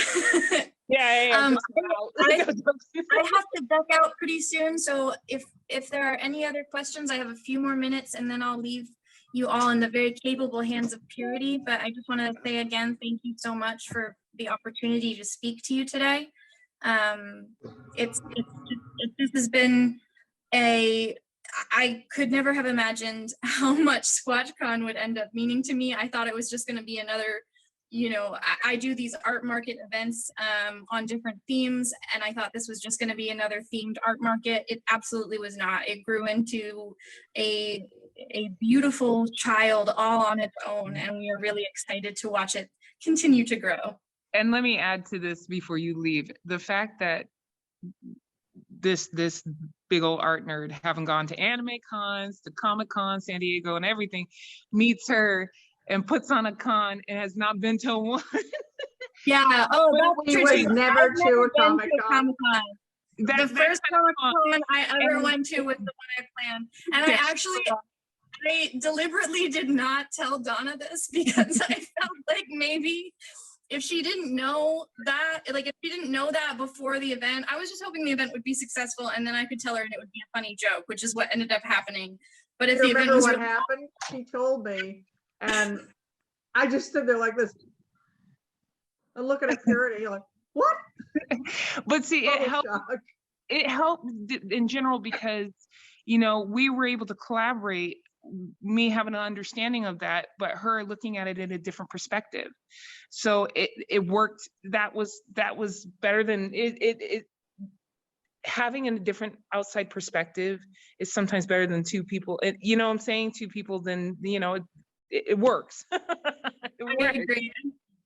[SPEAKER 2] Yeah.
[SPEAKER 3] I have to duck out pretty soon, so if there are any other questions, I have a few more minutes and then I'll leave you all in the very capable hands of Purity. But I just want to say again, thank you so much for the opportunity to speak to you today. This has been I could never have imagined how much Squatchcon would end up meaning to me. I thought it was just going to be another, you know, I do these art market events on different themes, and I thought this was just going to be another themed art market. It absolutely was not. It grew into a beautiful child all on its own, and we are really excited to watch it continue to grow.
[SPEAKER 2] And let me add to this before you leave, the fact that this big old art nerd, having gone to anime cons, to Comic-Con, San Diego, and everything, meets her and puts on a con and has not been to one.
[SPEAKER 3] Yeah. Oh,
[SPEAKER 4] He was never to a Comic-Con.
[SPEAKER 3] The first Comic-Con I ever went to was the one I planned. And I deliberately did not tell Donna this because I felt like maybe if she didn't know that, before the event, I was just hoping the event would be successful and then I could tell her and it would be a funny joke, which is what ended up happening. But if the event was
[SPEAKER 4] happened, she told me, and I just stood there like this. I'm looking at Purity, like, what?
[SPEAKER 2] But see, it helped in general because, you know, we were able to collaborate, me having an understanding of that, but her looking at it in a different perspective. So it worked. That was better than it having a different outside perspective is sometimes better than two people. You know what I'm saying? Two people, then, you know, it works.
[SPEAKER 3] I agree.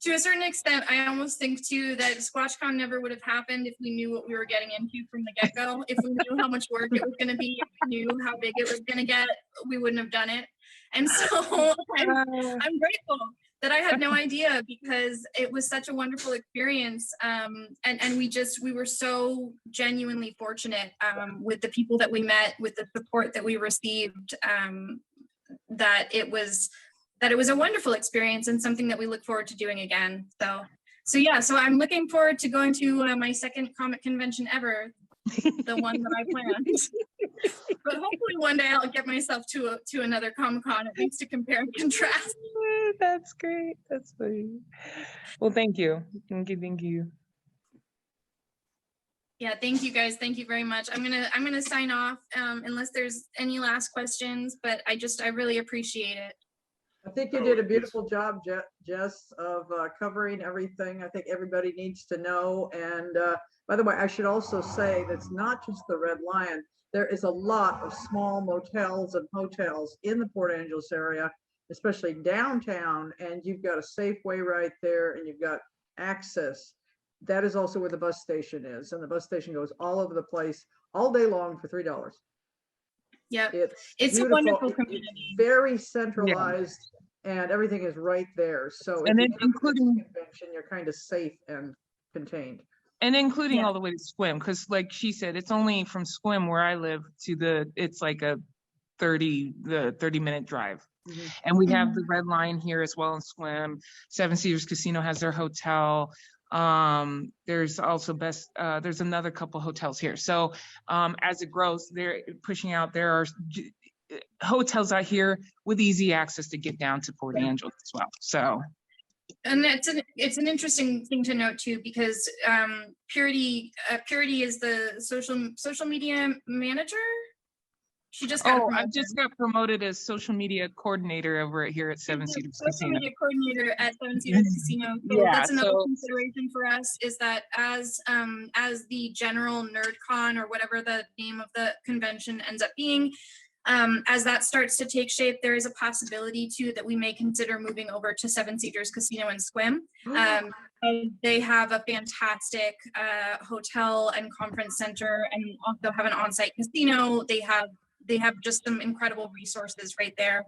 [SPEAKER 3] to a certain extent, I almost think too that Squatchcon never would have happened if we knew what we were getting into from the get-go. If we knew how much work it was going to be, if we knew how big it was going to get, we wouldn't have done it. And so I'm grateful that I had no idea, because it was such a wonderful experience. And we were so genuinely fortunate with the people that we met, with the support that we received, that it was a wonderful experience and something that we look forward to doing again. So I'm looking forward to going to my second comic convention ever, the one that I planned. But hopefully one day I'll get myself to another Comic-Con, at least to compare and contrast.
[SPEAKER 2] That's great. That's funny. Well, thank you. Thank you.
[SPEAKER 3] Yeah, thank you guys. Thank you very much. I'm gonna sign off unless there's any last questions, but I really appreciate it.
[SPEAKER 4] I think you did a beautiful job, Jess, of covering everything. I think everybody needs to know. And by the way, I should also say that's not just the Red Lion. There is a lot of small motels and hotels in the Port Angeles area, especially downtown, and you've got a Safeway right there, and you've got access. That is also where the bus station is, and the bus station goes all over the place all day long for $3.
[SPEAKER 3] Yeah, it's
[SPEAKER 4] beautiful.
[SPEAKER 3] a wonderful
[SPEAKER 4] It's
[SPEAKER 3] community.
[SPEAKER 4] very centralized, and everything is right there. So
[SPEAKER 2] And then
[SPEAKER 4] if you come to this
[SPEAKER 2] including
[SPEAKER 4] convention, you're kind of safe and contained.
[SPEAKER 2] And including all the way to Squim, because like she said, it's only from Squim where I live to it's like a 30-minute drive.
[SPEAKER 4] Mhm.
[SPEAKER 2] And we have the Red Line here as well in Squim. Seven Cedars Casino has their hotel. There's also there's another couple hotels here. So as it grows, they're pushing out. There are hotels out here with easy access to get down to Port Angeles as well. So.
[SPEAKER 3] And it's an interesting thing to note too, because Purity is the social media manager. She just got
[SPEAKER 2] I just got promoted as social media coordinator over here at Seven Cedars Casino.
[SPEAKER 3] Social media coordinator at Seven Cedars Casino. So that's another consideration for us, is that as the general NerdCon, or whatever the name of the convention ends up being, as that starts to take shape, there is a possibility too that we may consider moving over to Seven Cedars Casino and Squim. And they have a fantastic hotel and conference center, and also have an on-site casino. They have just some incredible resources right there.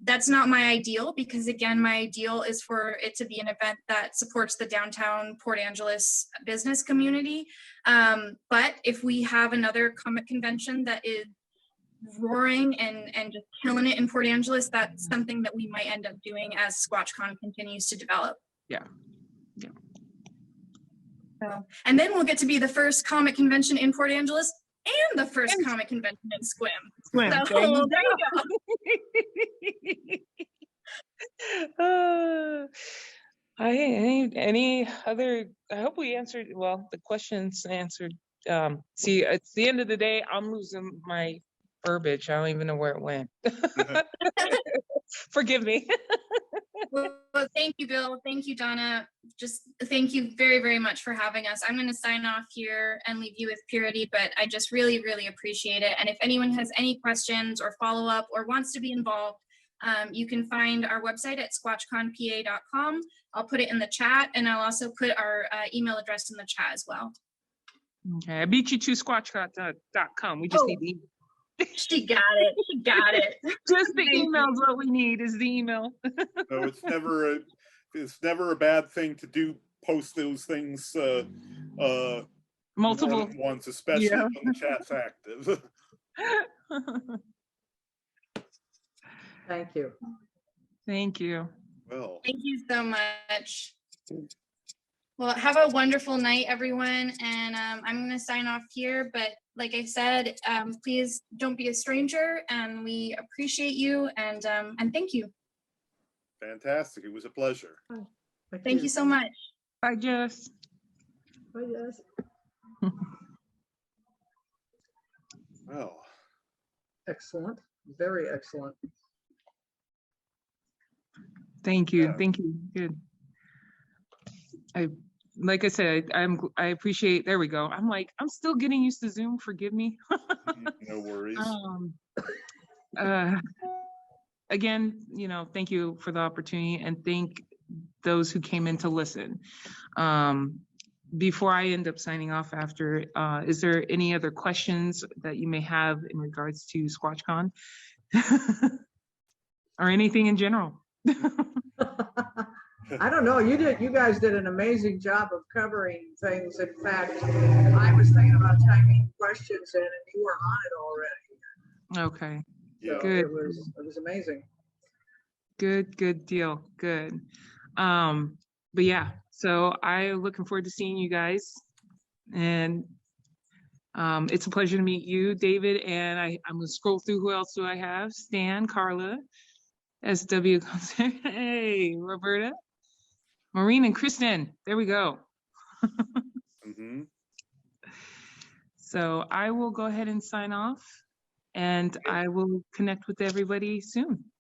[SPEAKER 3] That's not my ideal, because again, my ideal is for it to be an event that supports the downtown Port Angeles business community. But if we have another comic convention that is roaring and just killing it in Port Angeles, that's something that we might end up doing as Squatchcon continues to develop.
[SPEAKER 2] Yeah.
[SPEAKER 3] So, and then we'll get to be the first comic convention in Port Angeles and the first comic convention in Squim. So there you go.
[SPEAKER 2] Any other? I hope we answered the questions answered. See, it's the end of the day. I'm losing my verbiage. I don't even know where it went. Forgive me.
[SPEAKER 3] Well, thank you, Bill. Thank you, Donna. Just thank you very, very much for having us. I'm going to sign off here and leave you with Purity, but I just really, really appreciate it. And if anyone has any questions or follow-up or wants to be involved, you can find our website at squatchconpa.com. I'll put it in the chat, and I'll also put our email address in the chat as well.
[SPEAKER 2] Okay, I beat you to squatchcon.com. We just need the
[SPEAKER 3] She got it. She got it.
[SPEAKER 2] Just the email is what we need, is the email.
[SPEAKER 1] So it's never a bad thing to post those things
[SPEAKER 2] Multiple
[SPEAKER 1] ones, especially when the chat's active.
[SPEAKER 4] Thank you.
[SPEAKER 2] Thank you.
[SPEAKER 1] Well,
[SPEAKER 3] thank you so much. Well, have a wonderful night, everyone. And I'm going to sign off here. But like I said, please don't be a stranger. And we appreciate you. And thank you.
[SPEAKER 1] fantastic. It was a pleasure.
[SPEAKER 3] Thank you so much.
[SPEAKER 2] Bye, Jess.
[SPEAKER 4] Bye, Jess.
[SPEAKER 1] Well,
[SPEAKER 4] Excellent. Very excellent.
[SPEAKER 2] Thank you.
[SPEAKER 1] Yeah.
[SPEAKER 2] Thank you. Good. Like I said, I appreciate, there we go. I'm still getting used to Zoom, forgive me.
[SPEAKER 1] no worries.
[SPEAKER 2] Again, thank you for the opportunity, and thank those who came in to listen. Before I end up signing off after, is there any other questions that you may have in regards to Squatchcon? Or anything in general?
[SPEAKER 4] I don't know. You guys did an amazing job of covering things. In fact, I was thinking about typing questions in and you were on it already.
[SPEAKER 2] Okay,
[SPEAKER 1] Yeah.
[SPEAKER 4] So
[SPEAKER 2] Good.
[SPEAKER 4] it was amazing.
[SPEAKER 2] good deal, good. But yeah, so I'm looking forward to seeing you guys. And it's a pleasure to meet you, David. And I'm gonna scroll through. Who else do I have? Stan, Carla, SW, hey, Roberta, Maureen, and Kristen. There we go.
[SPEAKER 1] Mhm.
[SPEAKER 2] So I will go ahead and sign off, and I will connect with everybody soon.